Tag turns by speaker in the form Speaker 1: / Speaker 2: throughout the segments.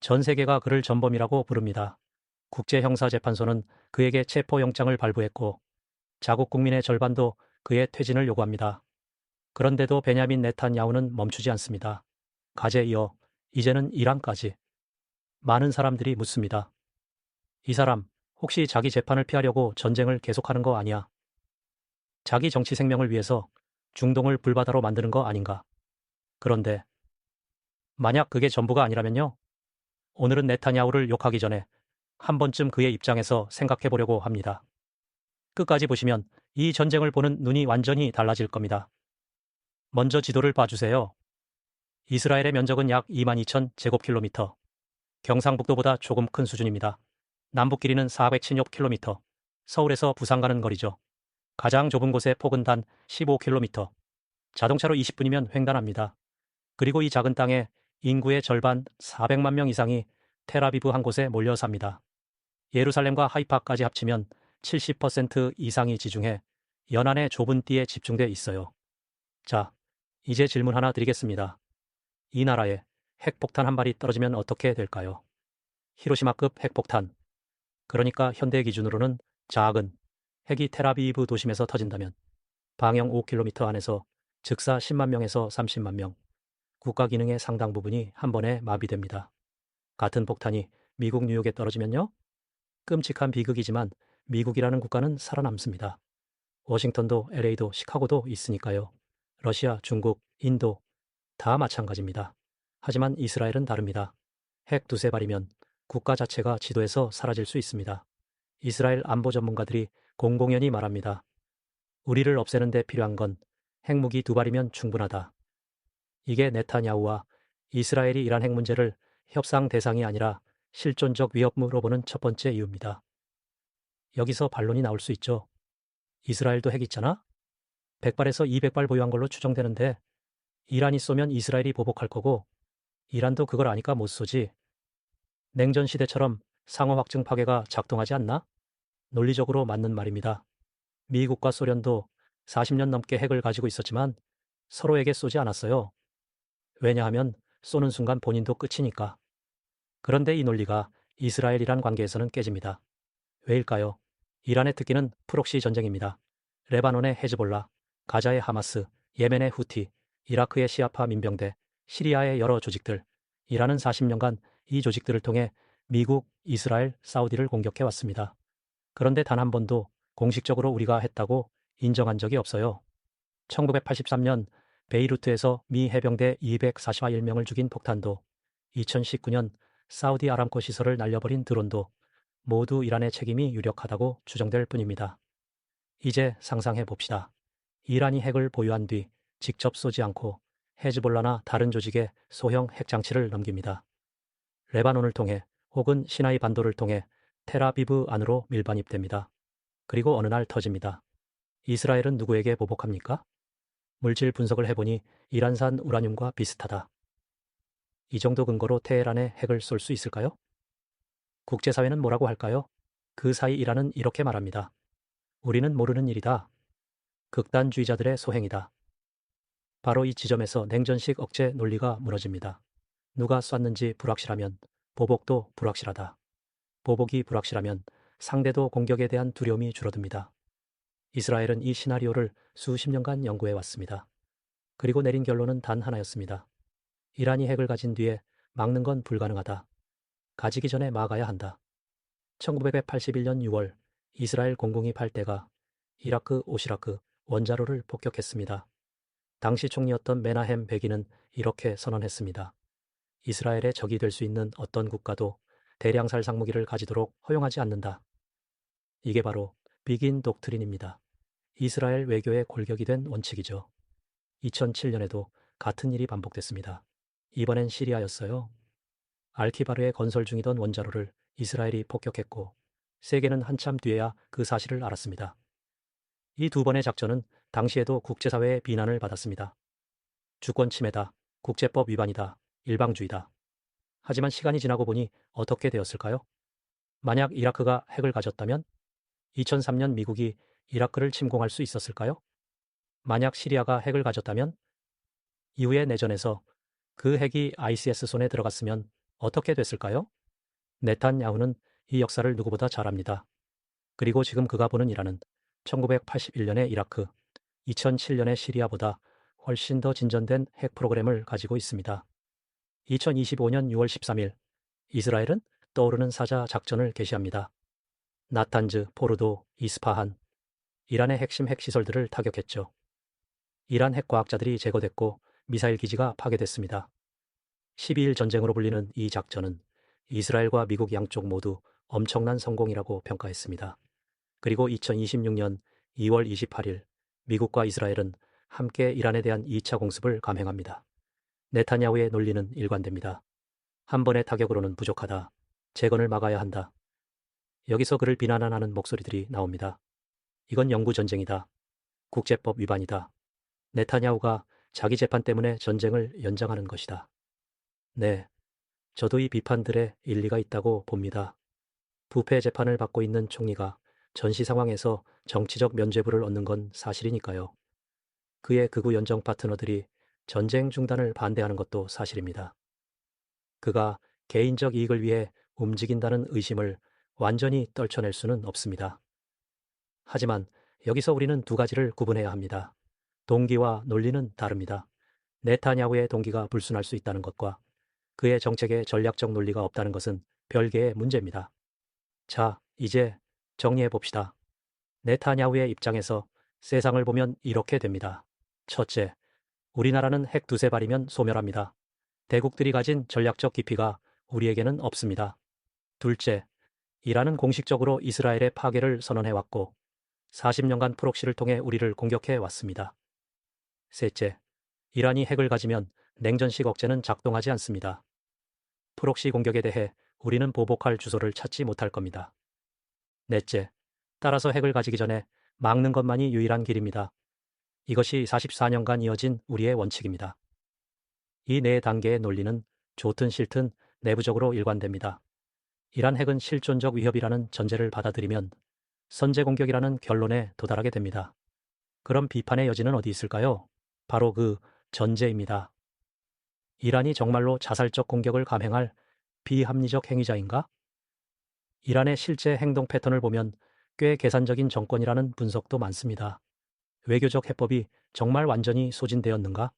Speaker 1: 전 세계가 그를 전범이라고 부릅니다. 국제형사재판소는 그에게 체포영장을 발부했고 자국 국민의 절반도 그의 퇴진을 요구합니다. 그런데도 베냐민 네탄야후는 멈추지 않습니다. 가제에 이어 이제는 이란까지. 많은 사람들이 묻습니다. 이 사람 혹시 자기 재판을 피하려고 전쟁을 계속하는 거 아니야? 자기 정치 생명을 위해서 중동을 불바다로 만드는 거 아닌가? 그런데 만약 그게 전부가 아니라면요? 오늘은 네타냐후를 욕하기 전에 한 번쯤 그의 입장에서 생각해 보려고 합니다. 끝까지 보시면 이 전쟁을 보는 눈이 완전히 달라질 겁니다. 먼저 지도를 봐주세요. 이스라엘의 면적은 약 22,000제곱킬로미터. 경상북도보다 조금 큰 수준입니다. 남북 길이는 416km. 서울에서 부산 가는 거리죠. 가장 좁은 곳의 폭은 단 15km. 자동차로 20분이면 횡단합니다. 그리고 이 작은 땅에 인구의 절반 400만 명 이상이 텔아비브 한 곳에 몰려 삽니다. 예루살렘과 하이파까지 합치면 70% 이상이 지중해 연안의 좁은 띠에 집중돼 있어요. 자, 이제 질문 하나 드리겠습니다. 이 나라에 핵폭탄 한 발이 떨어지면 어떻게 될까요? 히로시마급 핵폭탄. 그러니까 현대 기준으로는 작은 핵이 텔아비브 도심에서 터진다면 방형 5km 안에서 즉사 10만 명에서 30만 명. 국가 기능의 상당 부분이 한 번에 마비됩니다. 같은 폭탄이 미국 뉴욕에 떨어지면요? 끔찍한 비극이지만 미국이라는 국가는 살아남습니다. 워싱턴도 LA도 시카고도 있으니까요. 러시아, 중국, 인도 다 마찬가지입니다. 하지만 이스라엘은 다릅니다. 핵 두세 발이면 국가 자체가 지도에서 사라질 수 있습니다. 이스라엘 안보 전문가들이 공공연히 말합니다. 우리를 없애는 데 필요한 건 핵무기 두 발이면 충분하다. 이게 네타냐후와 이스라엘이 이란 핵 문제를 협상 대상이 아니라 실존적 위협으로 보는 첫 번째 이유입니다. 여기서 반론이 나올 수 있죠. 이스라엘도 핵 있잖아? 100발에서 200발 보유한 걸로 추정되는데 이란이 쏘면 이스라엘이 보복할 거고 이란도 그걸 아니까 못 쏘지. 냉전 시대처럼 상호 확증 파괴가 작동하지 않나? 논리적으로 맞는 말입니다. 미국과 소련도 40년 넘게 핵을 가지고 있었지만 서로에게 쏘지 않았어요. 왜냐하면 쏘는 순간 본인도 끝이니까. 그런데 이 논리가 이스라엘-이란 관계에서는 깨집니다. 왜일까요? 이란의 특기는 프록시 전쟁입니다. 레바논의 헤즈볼라, 가자의 하마스, 예멘의 후티, 이라크의 시아파 민병대, 시리아의 여러 조직들. 이란은 40년간 이 조직들을 통해 미국, 이스라엘, 사우디를 공격해 왔습니다. 그런데 단 한 번도 공식적으로 우리가 했다고 인정한 적이 없어요. 1983년 베이루트에서 미 해병대 241명을 죽인 폭탄도 2019년 사우디 아람코 시설을 날려버린 드론도 모두 이란의 책임이 유력하다고 추정될 뿐입니다. 이제 상상해 봅시다. 이란이 핵을 보유한 뒤 직접 쏘지 않고 헤즈볼라나 다른 조직에 소형 핵장치를 넘깁니다. 레바논을 통해 혹은 시나이 반도를 통해 텔아비브 안으로 밀반입됩니다. 그리고 어느 날 터집니다. 이스라엘은 누구에게 보복합니까? 물질 분석을 해보니 이란산 우라늄과 비슷하다. 이 정도 근거로 테헤란에 핵을 쏠 수 있을까요? 국제사회는 뭐라고 할까요? 그 사이 이란은 이렇게 말합니다. 우리는 모르는 일이다. 극단주의자들의 소행이다. 바로 이 지점에서 냉전식 억제 논리가 무너집니다. 누가 쐈는지 불확실하면 보복도 불확실하다. 보복이 불확실하면 상대도 공격에 대한 두려움이 줄어듭니다. 이스라엘은 이 시나리오를 수십 년간 연구해 왔습니다. 그리고 내린 결론은 단 하나였습니다. 이란이 핵을 가진 뒤에 막는 건 불가능하다. 가지기 전에 막아야 한다. 1981년 6월 이스라엘 공군이 8대가 이라크 오시라크 원자로를 폭격했습니다. 당시 총리였던 메나헴 베기는 이렇게 선언했습니다. 이스라엘의 적이 될 수 있는 어떤 국가도 대량살 상무기를 가지도록 허용하지 않는다. 이게 바로 비긴 독트린입니다. 이스라엘 외교의 골격이 된 원칙이죠. 2007년에도 같은 일이 반복됐습니다. 이번엔 시리아였어요. 알키바르에 건설 중이던 원자로를 이스라엘이 폭격했고 세계는 한참 뒤에야 그 사실을 알았습니다. 이 두 번의 작전은 당시에도 국제사회의 비난을 받았습니다. 주권 침해다, 국제법 위반이다, 일방주의다. 하지만 시간이 지나고 보니 어떻게 되었을까요? 만약 이라크가 핵을 가졌다면 2003년 미국이 이라크를 침공할 수 있었을까요? 만약 시리아가 핵을 가졌다면 이후의 내전에서 그 핵이 ICS 손에 들어갔으면 어떻게 됐을까요? 네탄야후는 이 역사를 누구보다 잘 압니다. 그리고 지금 그가 보는 이란은 1981년의 이라크, 2007년의 시리아보다 훨씬 더 진전된 핵 프로그램을 가지고 있습니다. 2025년 6월 13일, 이스라엘은 떠오르는 사자 작전을 개시합니다. 나탄즈, 포르도, 이스파한, 이란의 핵심 핵시설들을 타격했죠. 이란 핵과학자들이 제거됐고 미사일 기지가 파괴됐습니다. 12일 전쟁으로 불리는 이 작전은 이스라엘과 미국 양쪽 모두 엄청난 성공이라고 평가했습니다. 그리고 2026년 2월 28일 미국과 이스라엘은 함께 이란에 대한 2차 공습을 감행합니다. 네타냐후의 논리는 일관됩니다. 한 번의 타격으로는 부족하다. 재건을 막아야 한다. 여기서 그를 비난하는 목소리들이 나옵니다. 이건 영구 전쟁이다. 국제법 위반이다. 네타냐후가 자기 재판 때문에 전쟁을 연장하는 것이다. 네, 저도 이 비판들에 일리가 있다고 봅니다. 부패 재판을 받고 있는 총리가 전시 상황에서 정치적 면죄부를 얻는 건 사실이니까요. 그의 극우 연정 파트너들이 전쟁 중단을 반대하는 것도 사실입니다. 그가 개인적 이익을 위해 움직인다는 의심을 완전히 떨쳐낼 수는 없습니다. 하지만 여기서 우리는 두 가지를 구분해야 합니다. 동기와 논리는 다릅니다. 네타냐후의 동기가 불순할 수 있다는 것과 그의 정책에 전략적 논리가 없다는 것은 별개의 문제입니다. 자, 이제 정리해 봅시다. 네타냐후의 입장에서 세상을 보면 이렇게 됩니다. 첫째, 우리나라는 핵 두세 발이면 소멸합니다. 대국들이 가진 전략적 깊이가 우리에게는 없습니다. 둘째, 이란은 공식적으로 이스라엘의 파괴를 선언해왔고 40년간 프록시를 통해 우리를 공격해 왔습니다. 셋째, 이란이 핵을 가지면 냉전식 억제는 작동하지 않습니다. 프록시 공격에 대해 우리는 보복할 주소를 찾지 못할 겁니다. 넷째, 따라서 핵을 가지기 전에 막는 것만이 유일한 길입니다. 이것이 44년간 이어진 우리의 원칙입니다. 이 네 단계의 논리는 좋든 싫든 내부적으로 일관됩니다. 이란 핵은 실존적 위협이라는 전제를 받아들이면 선제 공격이라는 결론에 도달하게 됩니다. 그럼 비판의 여지는 어디 있을까요? 바로 그 전제입니다. 이란이 정말로 자살적 공격을 감행할 비합리적 행위자인가? 이란의 실제 행동 패턴을 보면 꽤 계산적인 정권이라는 분석도 많습니다. 외교적 해법이 정말 완전히 소진되었는가?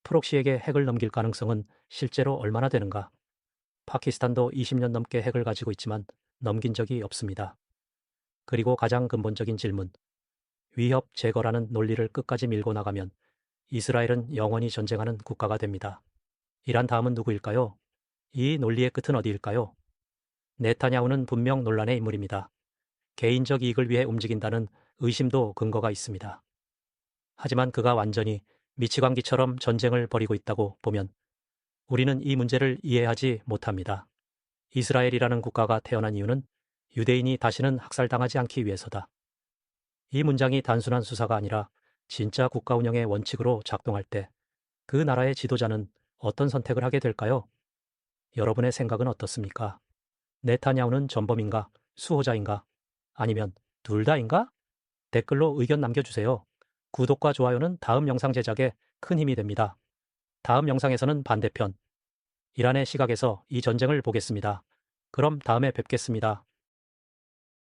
Speaker 1: 프록시에게 핵을 넘길 가능성은 실제로 얼마나 되는가? 파키스탄도 20년 넘게 핵을 가지고 있지만 넘긴 적이 없습니다. 그리고 가장 근본적인 질문, 위협 제거라는 논리를 끝까지 밀고 나가면 이스라엘은 영원히 전쟁하는 국가가 됩니다. 이란 다음은 누구일까요? 이 논리의 끝은 어디일까요? 네타냐후는 분명 논란의 인물입니다. 개인적 이익을 위해 움직인다는 의심도 근거가 있습니다. 하지만 그가 완전히 미치광기처럼 전쟁을 벌이고 있다고 보면 우리는 이 문제를 이해하지 못합니다. 이스라엘이라는 국가가 태어난 이유는 유대인이 다시는 학살당하지 않기 위해서다. 이 문장이 단순한 수사가 아니라 진짜 국가 운영의 원칙으로 작동할 때 그 나라의 지도자는 어떤 선택을 하게 될까요? 여러분의 생각은 어떻습니까? 네타냐후는 전범인가? 수호자인가? 아니면 둘 다인가? 댓글로 의견 남겨주세요. 구독과 좋아요는 다음 영상 제작에 큰 힘이 됩니다. 다음 영상에서는 반대편, 이란의 시각에서 이 전쟁을 보겠습니다. 그럼 다음에 뵙겠습니다.